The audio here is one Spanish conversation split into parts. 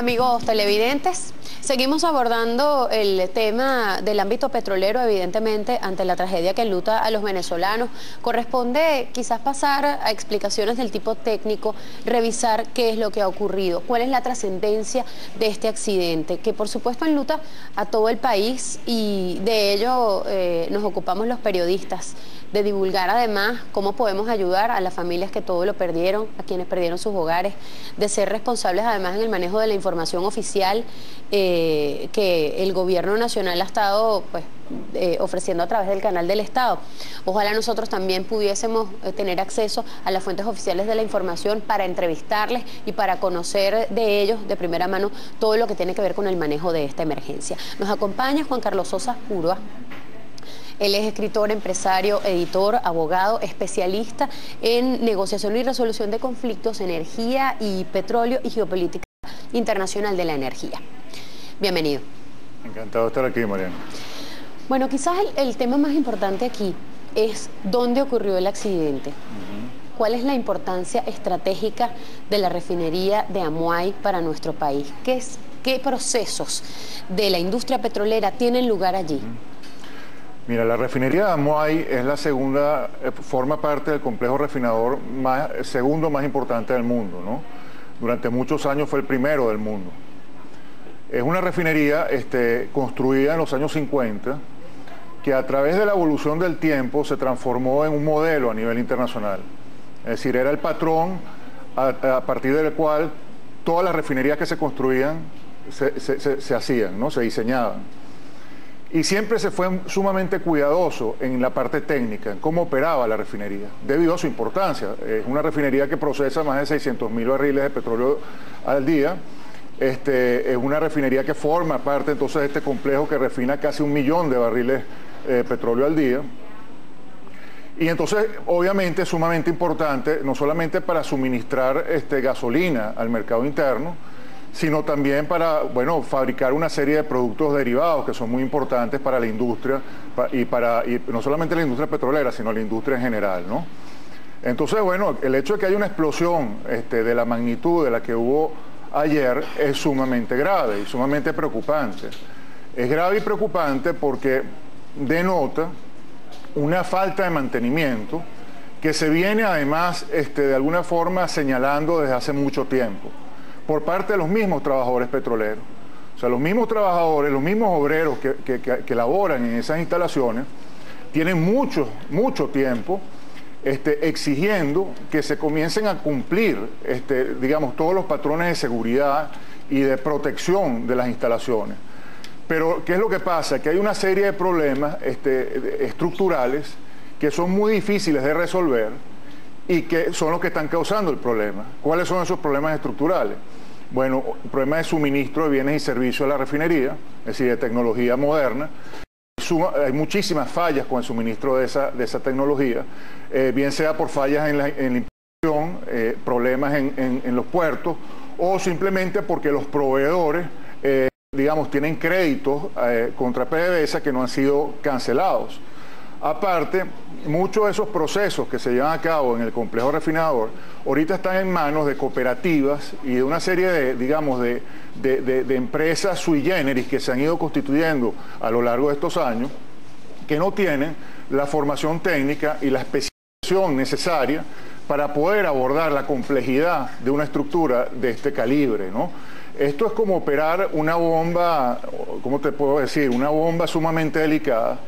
Amigos televidentes, seguimos abordando el tema del ámbito petrolero, evidentemente, ante la tragedia que enluta a los venezolanos. Corresponde quizás pasar a explicaciones del tipo técnico, revisar qué es lo que ha ocurrido, cuál es la trascendencia de este accidente, que por supuesto enluta a todo el país, y de ello nos ocupamos los periodistas, de divulgar además cómo podemos ayudar a las familias que todo lo perdieron, a quienes perdieron sus hogares, de ser responsables además en el manejo de la información oficial que el gobierno nacional ha estado ofreciendo a través del canal del Estado. Ojalá nosotros también pudiésemos tener acceso a las fuentes oficiales de la información para entrevistarles y para conocer de ellos de primera mano todo lo que tiene que ver con el manejo de esta emergencia. Nos acompaña Juan Carlos Sosa Urba. Él es escritor, empresario, editor, abogado, especialista en negociación y resolución de conflictos, energía y petróleo y geopolítica internacional de la energía. Bienvenido. Encantado de estar aquí, Mariana. Bueno, quizás el tema más importante aquí es dónde ocurrió el accidente. ¿Cuál es la importancia estratégica de la refinería de Amuay para nuestro país? ¿Qué procesos de la industria petrolera tienen lugar allí? Mira, la refinería de Amuay es la segunda, forma parte del complejo refinador segundo más importante del mundo, ¿no? Durante muchos años fue el primero del mundo. Es una refinería construida en los años 50, que a través de la evolución del tiempo se transformó en un modelo a nivel internacional. Es decir, era el patrón a partir del cual todas las refinerías que se construían se hacían, ¿no? Se diseñaban. Y siempre se fue sumamente cuidadoso en la parte técnica, en cómo operaba la refinería, debido a su importancia. Es una refinería que procesa más de 600.000 barriles de petróleo al día. Es una refinería que forma parte entonces de este complejo que refina casi 1 millón de barriles de petróleo al día. Y entonces, obviamente, es sumamente importante, no solamente para suministrar gasolina al mercado interno, sino también para, bueno, fabricar una serie de productos derivados que son muy importantes para la industria y no solamente la industria petrolera, sino la industria en general, ¿no? Entonces, bueno, el hecho de que haya una explosión de la magnitud de la que hubo ayer es sumamente grave y sumamente preocupante. Es grave y preocupante porque denota una falta de mantenimiento que se viene además de alguna forma señalando desde hace mucho tiempo por parte de los mismos trabajadores petroleros. O sea, los mismos trabajadores, los mismos obreros que laboran en esas instalaciones tienen mucho tiempo exigiendo que se comiencen a cumplir, digamos, todos los patrones de seguridad y de protección de las instalaciones. Pero, ¿qué es lo que pasa? Que hay una serie de problemas estructurales que son muy difíciles de resolver y que son los que están causando el problema. ¿Cuáles son esos problemas estructurales? Bueno, el problema de suministro de bienes y servicios a la refinería, es decir, de tecnología moderna. Hay muchísimas fallas con el suministro de esa tecnología, bien sea por fallas en la importación, problemas en los puertos, o simplemente porque los proveedores, digamos, tienen créditos contra PDVSA que no han sido cancelados. Aparte, muchos de esos procesos que se llevan a cabo en el complejo refinador ahorita están en manos de cooperativas y de una serie de, digamos, de empresas sui generis que se han ido constituyendo a lo largo de estos años, que no tienen la formación técnica y la especialización necesaria para poder abordar la complejidad de una estructura de este calibre, ¿no? Esto es como operar una bomba, ¿cómo te puedo decir? Una bomba sumamente delicada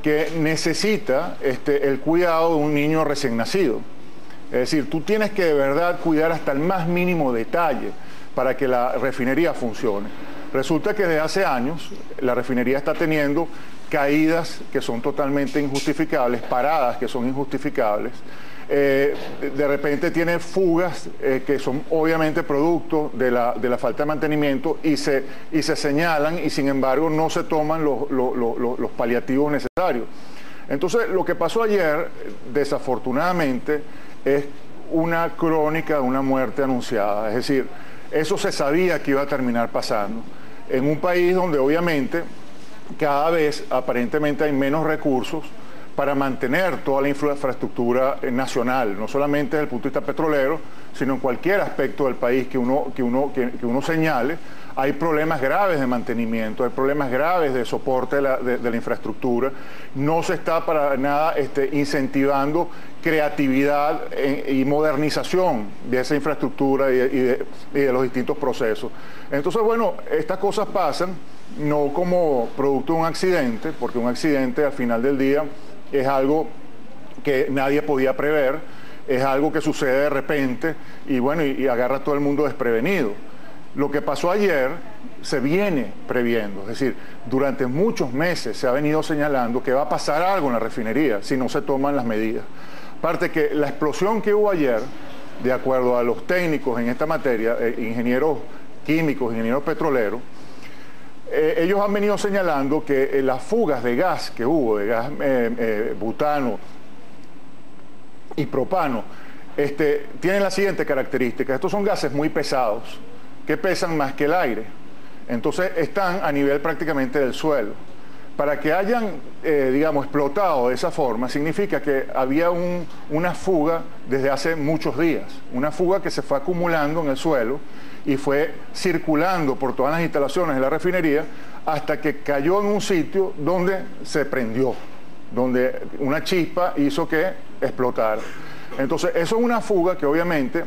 que necesita el cuidado de un niño recién nacido. Es decir, tú tienes que de verdad cuidar hasta el más mínimo detalle para que la refinería funcione. Resulta que desde hace años la refinería está teniendo caídas que son totalmente injustificables, paradas que son injustificables. De repente tiene fugas que son obviamente producto de la falta de mantenimiento y se señalan y sin embargo no se toman los paliativos necesarios. Entonces lo que pasó ayer desafortunadamente es una crónica de una muerte anunciada, es decir, eso se sabía que iba a terminar pasando en un país donde obviamente cada vez aparentemente hay menos recursos para mantener toda la infraestructura nacional, no solamente desde el punto de vista petrolero, sino en cualquier aspecto del país que uno señale. Hay problemas graves de mantenimiento, hay problemas graves de soporte de la infraestructura. No se está para nada incentivando creatividad y modernización de esa infraestructura y de los distintos procesos. Entonces, bueno, estas cosas pasan no como producto de un accidente, porque un accidente al final del día es algo que nadie podía prever, es algo que sucede de repente y bueno, y agarra a todo el mundo desprevenido. Lo que pasó ayer se viene previendo, es decir, durante muchos meses se ha venido señalando que va a pasar algo en la refinería si no se toman las medidas. Aparte que la explosión que hubo ayer, de acuerdo a los técnicos en esta materia, ingenieros químicos, ingenieros petroleros, ellos han venido señalando que las fugas de gas que hubo, de gas butano y propano, tienen la siguiente característica. Estos son gases muy pesados, que pesan más que el aire. Entonces están a nivel prácticamente del suelo. Para que hayan, digamos, explotado de esa forma, significa que había una fuga desde hace muchos días, una fuga que se fue acumulando en el suelo y fue circulando por todas las instalaciones de la refinería hasta que cayó en un sitio donde se prendió, donde una chispa hizo que explotara. Entonces, eso es una fuga que obviamente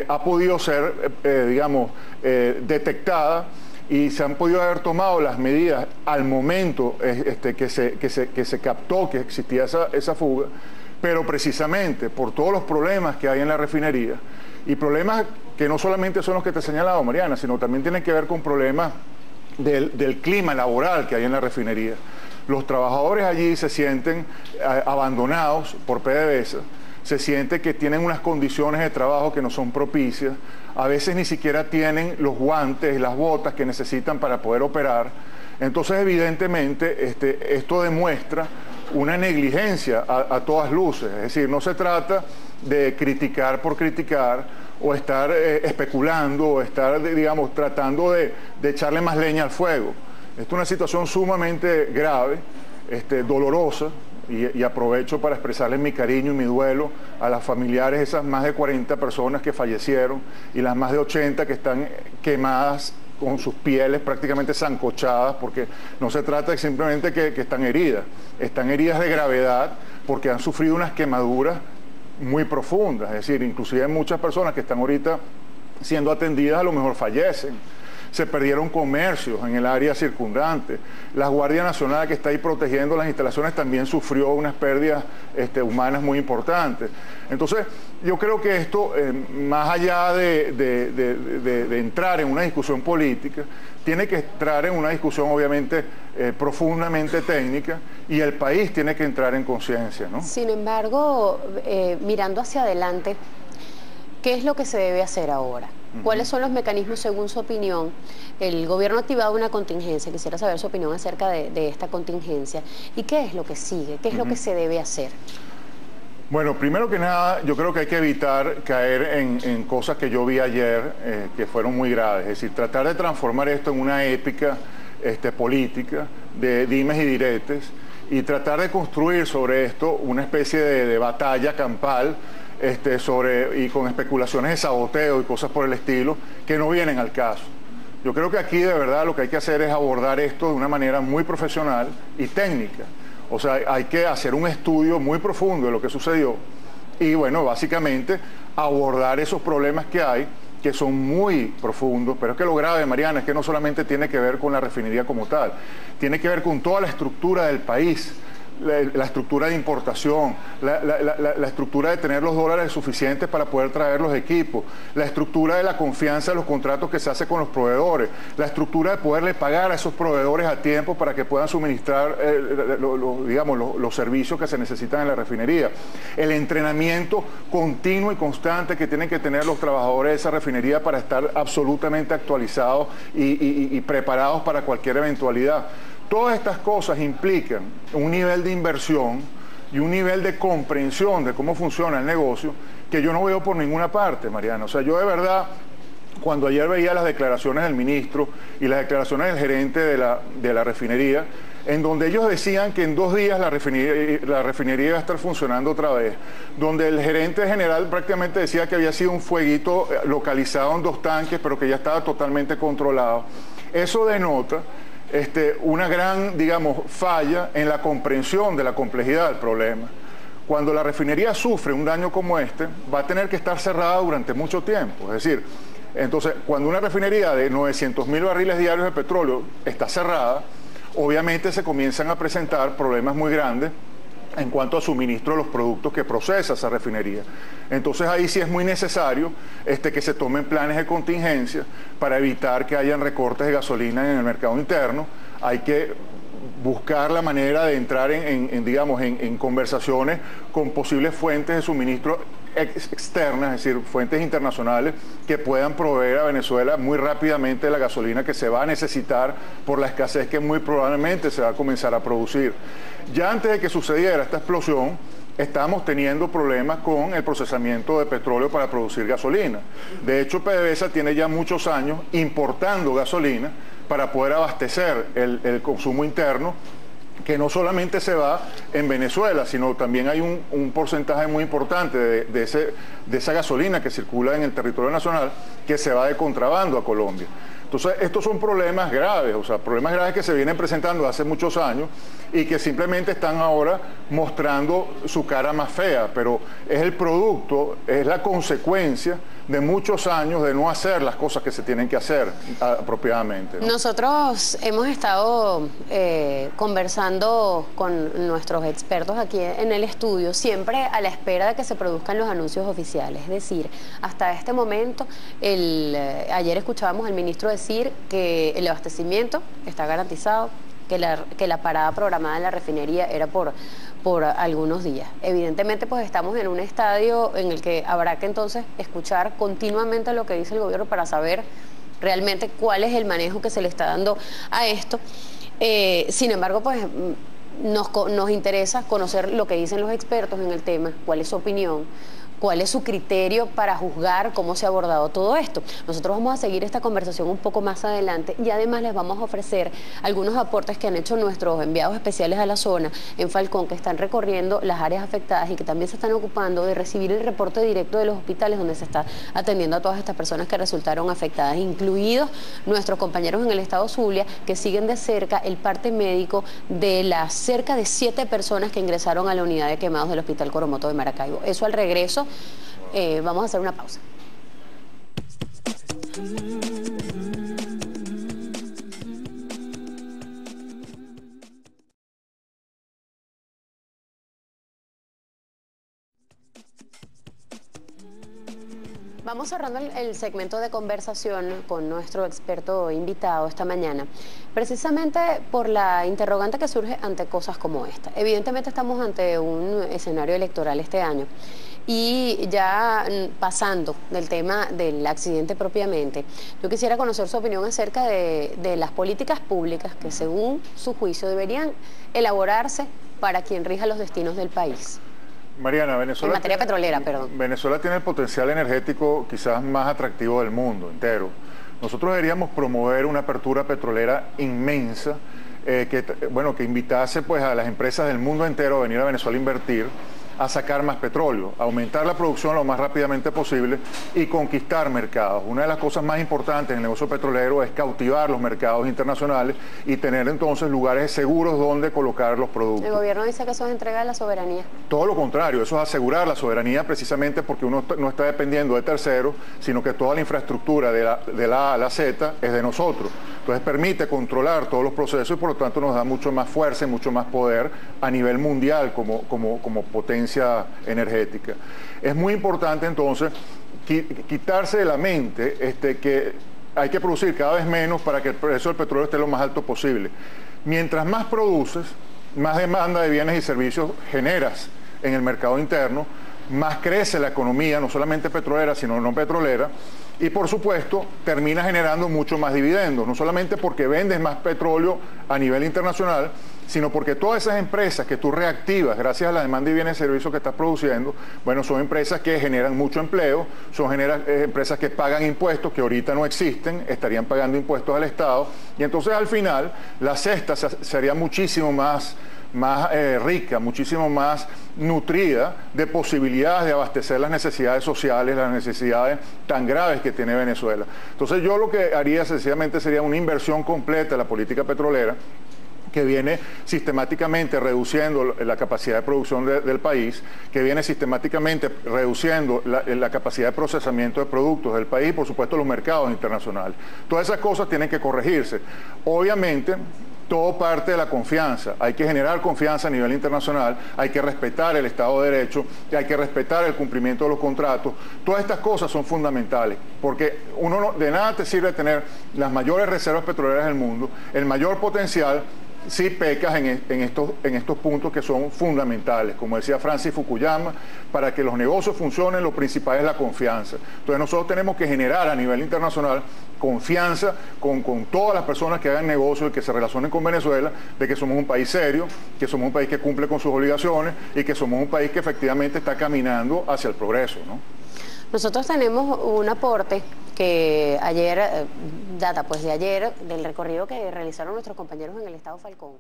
ha podido ser, digamos, detectada y se han podido haber tomado las medidas al momento que se captó que existía esa fuga, pero precisamente por todos los problemas que hay en la refinería, y problemas que no solamente son los que te he señalado, Mariana, sino también tienen que ver con problemas del clima laboral que hay en la refinería. Los trabajadores allí se sienten abandonados por PDVSA, se siente que tienen unas condiciones de trabajo que no son propicias, a veces ni siquiera tienen los guantes y las botas que necesitan para poder operar. Entonces, evidentemente, esto demuestra una negligencia a todas luces, es decir, no se trata de criticar por criticar o estar especulando o estar, digamos, tratando de echarle más leña al fuego. Esta es una situación sumamente grave, dolorosa, y aprovecho para expresarles mi cariño y mi duelo a las familiares de esas más de 40 personas que fallecieron y las más de 80 que están quemadas con sus pieles prácticamente sancochadas, porque no se trata de simplemente que están heridas de gravedad porque han sufrido unas quemaduras muy profundas, es decir, inclusive muchas personas que están ahorita siendo atendidas a lo mejor fallecen. Se perdieron comercios en el área circundante. La Guardia Nacional que está ahí protegiendo las instalaciones también sufrió unas pérdidas humanas muy importantes. Entonces, yo creo que esto, más allá de entrar en una discusión política, tiene que entrar en una discusión obviamente profundamente técnica, y el país tiene que entrar en conciencia, ¿no? Sin embargo, mirando hacia adelante, ¿qué es lo que se debe hacer ahora? ¿Cuáles son los mecanismos según su opinión? El gobierno ha activado una contingencia, quisiera saber su opinión acerca de esta contingencia. ¿Y qué es lo que sigue? ¿Qué es lo que se debe hacer? Bueno, primero que nada, yo creo que hay que evitar caer en cosas que yo vi ayer que fueron muy graves. Es decir, tratar de transformar esto en una épica política de dimes y diretes y tratar de construir sobre esto una especie de batalla campal y con especulaciones de saboteo y cosas por el estilo que no vienen al caso. Yo creo que aquí de verdad lo que hay que hacer es abordar esto de una manera muy profesional y técnica. O sea, hay que hacer un estudio muy profundo de lo que sucedió y, bueno, básicamente abordar esos problemas que hay, que son muy profundos, pero es que lo grave, Mariana, es que no solamente tiene que ver con la refinería como tal, tiene que ver con toda la estructura del país, la estructura de importación, la estructura de tener los dólares suficientes para poder traer los equipos, la estructura de la confianza de los contratos que se hace con los proveedores, la estructura de poderle pagar a esos proveedores a tiempo para que puedan suministrar los servicios que se necesitan en la refinería, el entrenamiento continuo y constante que tienen que tener los trabajadores de esa refinería para estar absolutamente actualizados y preparados para cualquier eventualidad. Todas estas cosas implican un nivel de inversión y un nivel de comprensión de cómo funciona el negocio que yo no veo por ninguna parte, Mariana. O sea, yo de verdad, cuando ayer veía las declaraciones del ministro y las declaraciones del gerente de la refinería, en donde ellos decían que en 2 días la refinería iba a estar funcionando otra vez, donde el gerente general prácticamente decía que había sido un fueguito localizado en 2 tanques, pero que ya estaba totalmente controlado. Eso denota una gran, digamos, falla en la comprensión de la complejidad del problema. Cuando la refinería sufre un daño como este, va a tener que estar cerrada durante mucho tiempo. Es decir, entonces, cuando una refinería de 900.000 barriles diarios de petróleo está cerrada, obviamente se comienzan a presentar problemas muy grandes en cuanto a suministro de los productos que procesa esa refinería. Entonces ahí sí es muy necesario que se tomen planes de contingencia para evitar que hayan recortes de gasolina en el mercado interno. Hay que buscar la manera de entrar en conversaciones con posibles fuentes de suministro externas, es decir, fuentes internacionales que puedan proveer a Venezuela muy rápidamente la gasolina que se va a necesitar por la escasez que muy probablemente se va a comenzar a producir. Ya antes de que sucediera esta explosión, estamos teniendo problemas con el procesamiento de petróleo para producir gasolina. De hecho, PDVSA tiene ya muchos años importando gasolina para poder abastecer el consumo interno, que no solamente se va en Venezuela, sino también hay un porcentaje muy importante de esa gasolina que circula en el territorio nacional que se va de contrabando a Colombia. Entonces, estos son problemas graves, o sea, problemas graves que se vienen presentando hace muchos años y que simplemente están ahora mostrando su cara más fea, pero es el producto, es la consecuencia de muchos años de no hacer las cosas que se tienen que hacer apropiadamente, ¿no? Nosotros hemos estado conversando con nuestros expertos aquí en el estudio, siempre a la espera de que se produzcan los anuncios oficiales. Es decir, hasta este momento, ayer escuchábamos al ministro decir que el abastecimiento está garantizado, que la parada programada en la refinería era por algunos días. Evidentemente, pues estamos en un estadio en el que habrá que entonces escuchar continuamente lo que dice el gobierno para saber realmente cuál es el manejo que se le está dando a esto. Sin embargo, pues nos interesa conocer lo que dicen los expertos en el tema, cuál es su opinión, cuál es su criterio para juzgar cómo se ha abordado todo esto. Nosotros vamos a seguir esta conversación un poco más adelante y además les vamos a ofrecer algunos aportes que han hecho nuestros enviados especiales a la zona en Falcón, que están recorriendo las áreas afectadas y que también se están ocupando de recibir el reporte directo de los hospitales donde se está atendiendo a todas estas personas que resultaron afectadas, incluidos nuestros compañeros en el estado Zulia, que siguen de cerca el parte médico de las cerca de 7 personas que ingresaron a la unidad de quemados del Hospital Coromoto de Maracaibo. Eso al regreso. Vamos a hacer una pausa. Vamos cerrando el segmento de conversación con nuestro experto invitado esta mañana, precisamente por la interrogante que surge ante cosas como esta. Evidentemente estamos ante un escenario electoral este año y ya pasando del tema del accidente propiamente, yo quisiera conocer su opinión acerca de las políticas públicas que según su juicio deberían elaborarse para quien rija los destinos del país. Mariana, Venezuela... En materia petrolera, perdón. Venezuela tiene el potencial energético quizás más atractivo del mundo entero. Nosotros deberíamos promover una apertura petrolera inmensa que invitase pues, a las empresas del mundo entero a venir a Venezuela a invertir, a sacar más petróleo, aumentar la producción lo más rápidamente posible y conquistar mercados. Una de las cosas más importantes en el negocio petrolero es cautivar los mercados internacionales y tener entonces lugares seguros donde colocar los productos. El gobierno dice que eso es entrega de la soberanía. Todo lo contrario, eso es asegurar la soberanía precisamente porque uno no está dependiendo de terceros, sino que toda la infraestructura de la A a la Z es de nosotros. Entonces permite controlar todos los procesos y por lo tanto nos da mucho más fuerza y mucho más poder a nivel mundial como potencia energética. Es muy importante entonces quitarse de la mente que hay que producir cada vez menos para que el precio del petróleo esté lo más alto posible. Mientras más produces, más demanda de bienes y servicios generas en el mercado interno, más crece la economía, no solamente petrolera, sino no petrolera, y por supuesto termina generando mucho más dividendos, no solamente porque vendes más petróleo a nivel internacional, sino porque todas esas empresas que tú reactivas gracias a la demanda de bienes y servicios que estás produciendo, bueno, son empresas que generan mucho empleo, son empresas que pagan impuestos que ahorita no existen, estarían pagando impuestos al Estado, y entonces al final la cesta sería muchísimo más rica, muchísimo más nutrida de posibilidades de abastecer las necesidades sociales, las necesidades tan graves que tiene Venezuela. Entonces yo lo que haría sencillamente sería una inversión completa en la política petrolera, que viene sistemáticamente reduciendo la capacidad de producción del país, que viene sistemáticamente reduciendo la capacidad de procesamiento de productos del país y por supuesto los mercados internacionales. Todas esas cosas tienen que corregirse. Obviamente, todo parte de la confianza. Hay que generar confianza a nivel internacional, hay que respetar el Estado de Derecho, hay que respetar el cumplimiento de los contratos. Todas estas cosas son fundamentales, porque de nada te sirve tener las mayores reservas petroleras del mundo, el mayor potencial, si pecas en estos puntos que son fundamentales. Como decía Francis Fukuyama, para que los negocios funcionen, lo principal es la confianza. Entonces nosotros tenemos que generar a nivel internacional confianza con todas las personas que hagan negocios y que se relacionen con Venezuela, de que somos un país serio, que somos un país que cumple con sus obligaciones y que somos un país que efectivamente está caminando hacia el progreso, ¿no? Nosotros tenemos un aporte que ayer, data pues de ayer, del recorrido que realizaron nuestros compañeros en el estado Falcón.